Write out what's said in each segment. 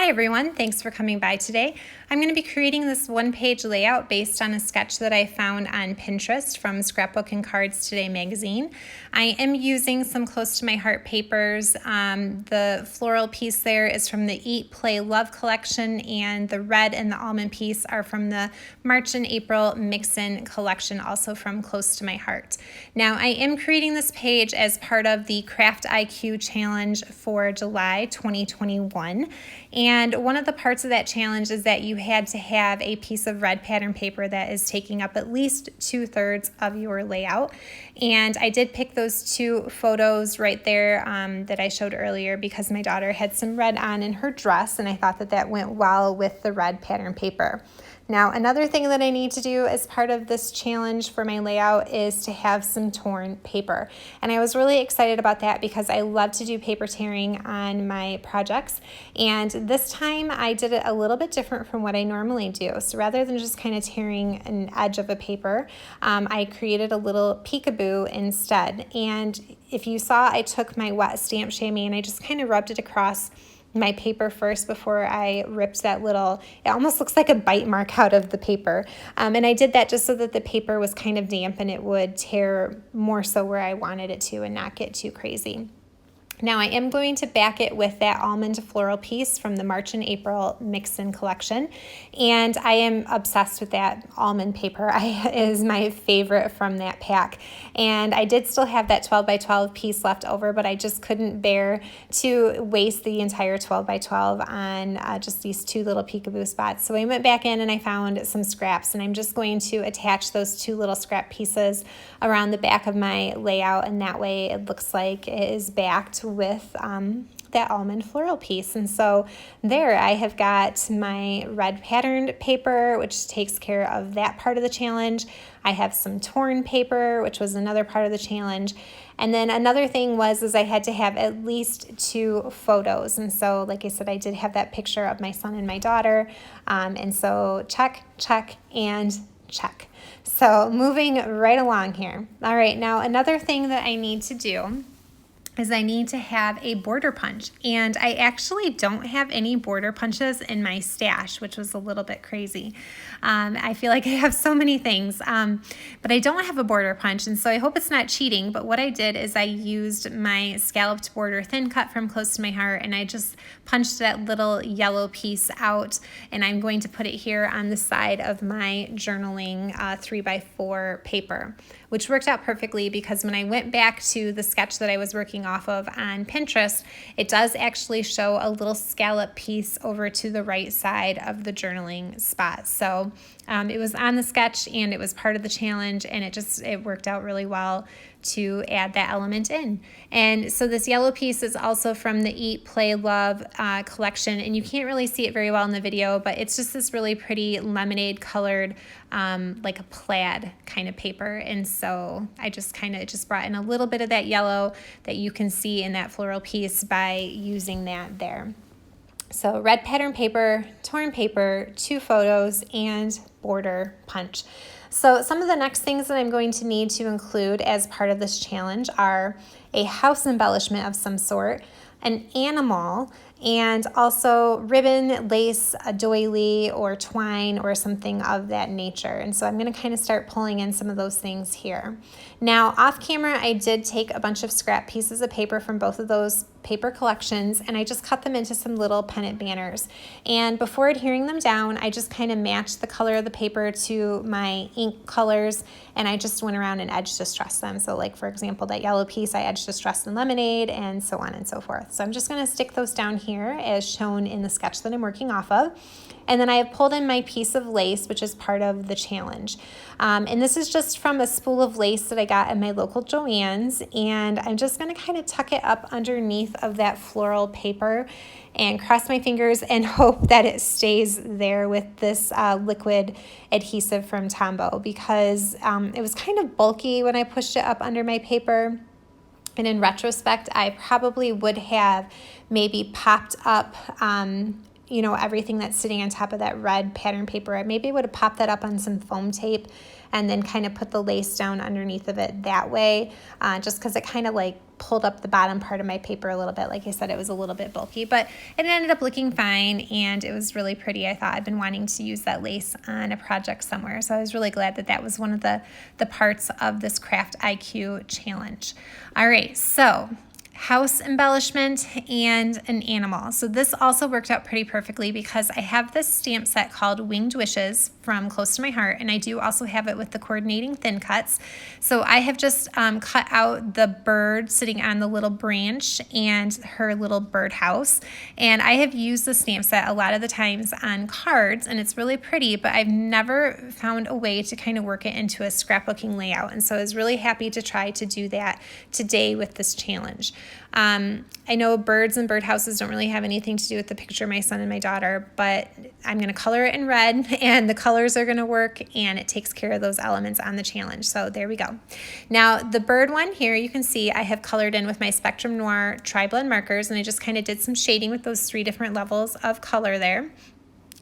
Hi everyone, thanks for coming by today. I'm going to be creating this one-page layout based on a sketch that I found on Pinterest from Scrapbook and Cards Today magazine. I am using some close to my heart papers. The floral piece there is from the Eat, Play, Love collection, and the red and the almond piece are from the March and April Mix-In collection, also from Close to My Heart. Now I am creating this page as part of the Craft IQ Challenge for July 2021. And one of the parts of that challenge is that you had to have a piece of red pattern paper that is taking up at least 2/3 of your layout. And I did pick those two photos right there that I showed earlier because my daughter had some red on in her dress, and I thought that that went well with the red pattern paper. Now, another thing that I need to do as part of this challenge for my layout is to have some torn paper. And I was really excited about that because I love to do paper tearing on my projects. And this time I did it a little bit different from what I normally do. So rather than just kind of tearing an edge of a paper, I created a little peekaboo instead. And if you saw, I took my wet stamp chamois and I just kind of rubbed it across my paper first before I ripped that little, it almost looks like a bite mark out of the paper. And I did that just so that the paper was kind of damp and it would tear more so where I wanted it to and not get too crazy. Now I am going to back it with that almond floral piece from the March and April Mix-In collection. And I am obsessed with that almond paper. It is my favorite from that pack. And I did still have that 12 by 12 piece left over, but I just couldn't bear to waste the entire 12 by 12 on just these two little peekaboo spots. So I went back in and I found some scraps, and I'm just going to attach those two little scrap pieces around the back of my layout, and that way it looks like it is backed with that almond floral piece. And so there I have got my red patterned paper, which takes care of that part of the challenge. I have some torn paper, which was another part of the challenge. And then another thing is I had to have at least 2 photos. And so, like I said, I did have that picture of my son and my daughter. And so check, check, and check. So moving right along here. All right, now another thing that I need to do is I need to have a border punch. And I actually don't have any border punches in my stash, which was a little bit crazy. I feel like I have so many things, but I don't have a border punch, and so I hope it's not cheating. But what I did is I used my scalloped border thin cut from Close to My Heart, and I just punched that little yellow piece out, and I'm going to put it here on the side of my journaling 3x4 paper, which worked out perfectly because when I went back to the sketch that I was working off of on Pinterest, it does actually show a little scallop piece over to the right side of the journaling spot. So it was on the sketch and it was part of the challenge, and it worked out really well to add that element in. And so this yellow piece is also from the Eat, Play, Love collection, and you can't really see it very well in the video, but it's just this really pretty lemonade colored like a plaid kind of paper. And so I just brought in a little bit of that yellow that you can see in that floral piece by using that there. So red pattern paper, torn paper, 2 photos, and border punch. So some of the next things that I'm going to need to include as part of this challenge are a house embellishment of some sort, an animal, and also ribbon, lace, a doily, or twine, or something of that nature. And so I'm going to kind of start pulling in some of those things here. Now, off camera, I did take a bunch of scrap pieces of paper from both of those paper collections, and I just cut them into some little pennant banners. And before adhering them down, I just kind of matched the color of the paper to my ink colors, and I just went around and edge distressed them. So like, for example, that yellow piece, I edge distressed in lemonade, and so on and so forth. So I'm just going to stick those down here as shown in the sketch that I'm working off of. And then I have pulled in my piece of lace, which is part of the challenge. And this is just from a spool of lace that I got at my local Joann's. And I'm just going to kind of tuck it up underneath of that floral paper and cross my fingers and hope that it stays there with this liquid adhesive from Tombow, because it was kind of bulky when I pushed it up under my paper. And in retrospect, I probably would have maybe popped up everything that's sitting on top of that red pattern paper. I maybe would have popped that up on some foam tape and then kind of put the lace down underneath of it that way, just because it kind of like pulled up the bottom part of my paper a little bit. Like I said, it was a little bit bulky, but it ended up looking fine and it was really pretty. I thought I'd been wanting to use that lace on a project somewhere, so I was really glad that that was one of the parts of this Craft IQ challenge. All right, so house embellishment and an animal. So this also worked out pretty perfectly because I have this stamp set called Winged Wishes from Close to My Heart, and I do also have it with the coordinating thin cuts. So I have just cut out the bird sitting on the little branch and her little birdhouse, and I have used the stamp set a lot of the times on cards, and it's really pretty, but I've never found a way to kind of work it into a scrapbooking layout, and so I was really happy to try to do that today with this challenge. I know birds and birdhouses don't really have anything to do with the picture of my son and my daughter, but I'm going to color it in red and the colors are going to work and it takes care of those elements on the challenge. So there we go. Now the bird one here, you can see I have colored in with my Spectrum Noir Tri-Blend markers, and I just kind of did some shading with those 3 different levels of color there.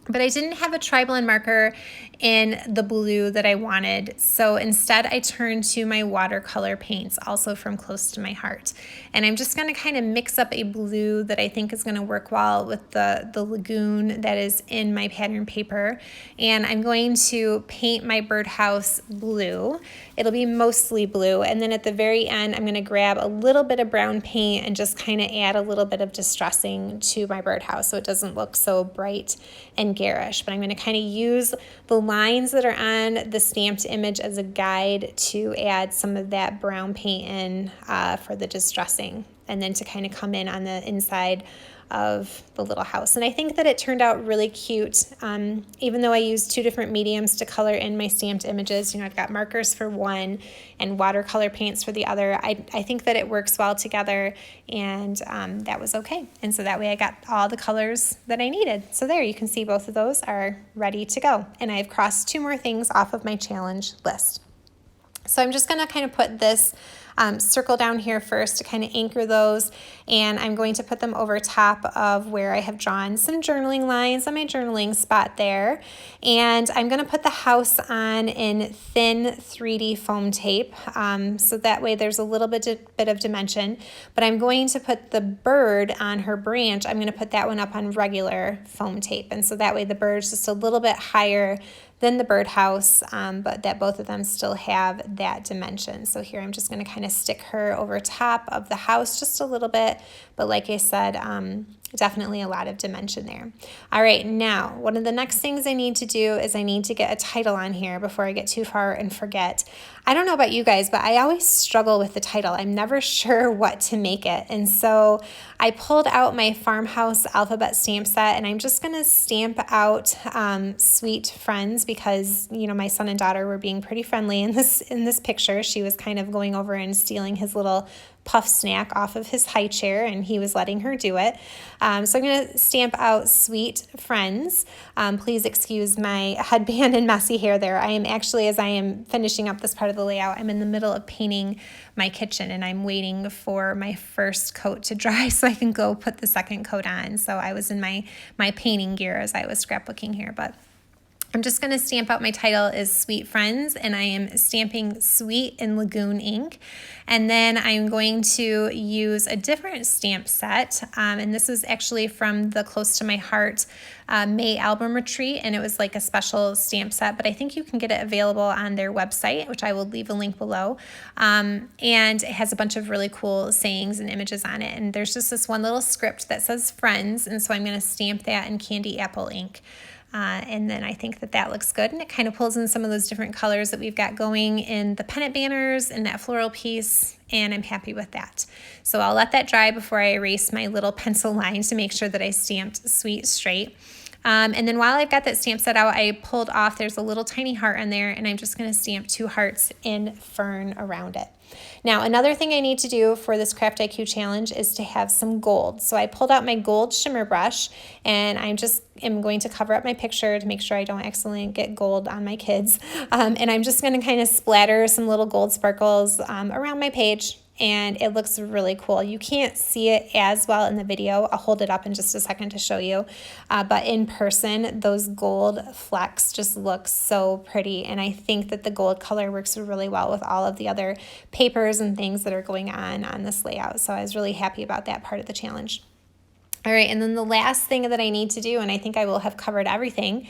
But I didn't have a tri-blend marker in the blue that I wanted, so instead I turned to my watercolor paints, also from Close to My Heart. And I'm just going to kind of mix up a blue that I think is going to work well with the lagoon that is in my pattern paper. And I'm going to paint my birdhouse blue. It'll be mostly blue, and then at the very end I'm going to grab a little bit of brown paint and just kind of add a little bit of distressing to my birdhouse so it doesn't look so bright and garish. But I'm going to kind of use the lines that are on the stamped image as a guide to add some of that brown paint in for the distressing, and then to kind of come in on the inside of the little house. And I think that it turned out really cute. Even though I used 2 different mediums to color in my stamped images, I've got markers for one and watercolor paints for the other. I think that it works well together, and that was okay. And so that way I got all the colors that I needed. So there, you can see both of those are ready to go. And I've crossed 2 more things off of my challenge list. So I'm just going to kind of put this circle down here first to kind of anchor those, and I'm going to put them over top of where I have drawn some journaling lines on my journaling spot there. And I'm going to put the house on in thin 3D foam tape, so that way there's a little bit of dimension. But I'm going to put the bird on her branch, I'm going to put that one up on regular foam tape, and so that way the bird's just a little bit higher than the birdhouse, but that both of them still have that dimension. So here I'm just going to kind of stick her over top of the house just a little bit, but like I said, definitely a lot of dimension there. All right, now one of the next things I need to do is I need to get a title on here before I get too far and forget. I don't know about you guys, but I always struggle with the title. I'm never sure what to make it. And so I pulled out my Farmhouse Alphabet stamp set, and I'm just going to stamp out Sweet Friends because, my son and daughter were being pretty friendly in this picture. She was kind of going over and stealing his little puff snack off of his high chair, and he was letting her do it. So I'm going to stamp out Sweet Friends. Please excuse my headband and messy hair there. I am actually, as I am finishing up this part of the layout, I'm in the middle of painting my kitchen, and I'm waiting for my first coat to dry so I can go put the second coat on. So I was in my painting gear as I was scrapbooking here, but I'm just going to stamp out my title is Sweet Friends, and I am stamping Sweet in Lagoon ink. And then I'm going to use a different stamp set, and this is actually from the Close to My Heart May album retreat, and it was like a special stamp set, but I think you can get it available on their website, which I will leave a link below. And it has a bunch of really cool sayings and images on it, and there's just this one little script that says Friends, and so I'm going to stamp that in candy apple ink. And then I think that looks good, and it kind of pulls in some of those different colors that we've got going in the pennant banners and that floral piece, and I'm happy with that. So I'll let that dry before I erase my little pencil lines to make sure that I stamped Sweet straight. And then while I've got that stamp set out, I pulled off, there's a little tiny heart on there, and I'm just going to stamp 2 hearts in fern around it. Now, another thing I need to do for this Craft IQ challenge is to have some gold. So I pulled out my gold shimmer brush, and I just am going to cover up my picture to make sure I don't accidentally get gold on my kids. And I'm just going to kind of splatter some little gold sparkles around my page, and it looks really cool. You can't see it as well in the video. I'll hold it up in just a second to show you, but in person, those gold flecks just look so pretty, and I think that the gold color works really well with all of the other papers and things that are going on this layout, so I was really happy about that part of the challenge. All right, and then the last thing that I need to do, and I think I will have covered everything,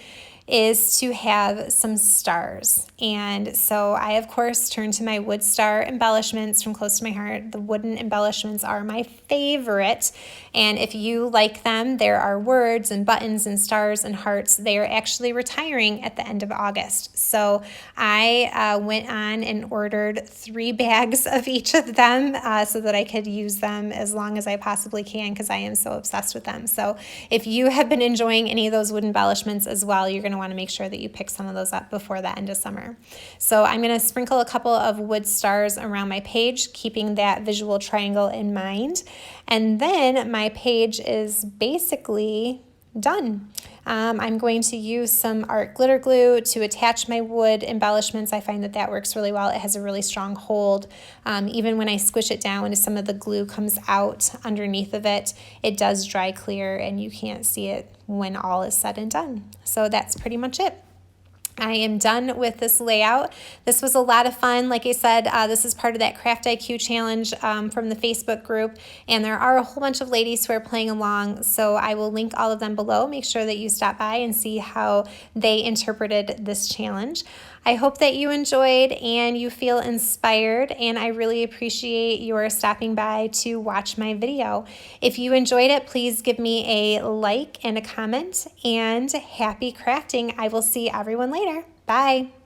is to have some stars. And so I, of course, turned to my wood star embellishments from Close to My Heart. The wooden embellishments are my favorite. And if you like them, there are words and buttons and stars and hearts. They are actually retiring at the end of August. So I went on and ordered 3 bags of each of them so that I could use them as long as I possibly can, because I am so obsessed with them. So if you have been enjoying any of those wood embellishments as well, you're going to want to make sure that you pick some of those up before the end of summer. So I'm going to sprinkle a couple of wood stars around my page, keeping that visual triangle in mind. And then my page is basically done. I'm going to use some art glitter glue to attach my wood embellishments. I find that that works really well. It has a really strong hold. Even when I squish it down and some of the glue comes out underneath of it, it does dry clear and you can't see it when all is said and done. So that's pretty much it. I am done with this layout. This was a lot of fun. Like I said, this is part of that Craft IQ challenge from the Facebook group, and there are a whole bunch of ladies who are playing along, so I will link all of them below. Make sure that you stop by and see how they interpreted this challenge. I hope that you enjoyed and you feel inspired, and I really appreciate your stopping by to watch my video. If you enjoyed it, please give me a like and a comment, and happy crafting. I will see everyone later. Bye.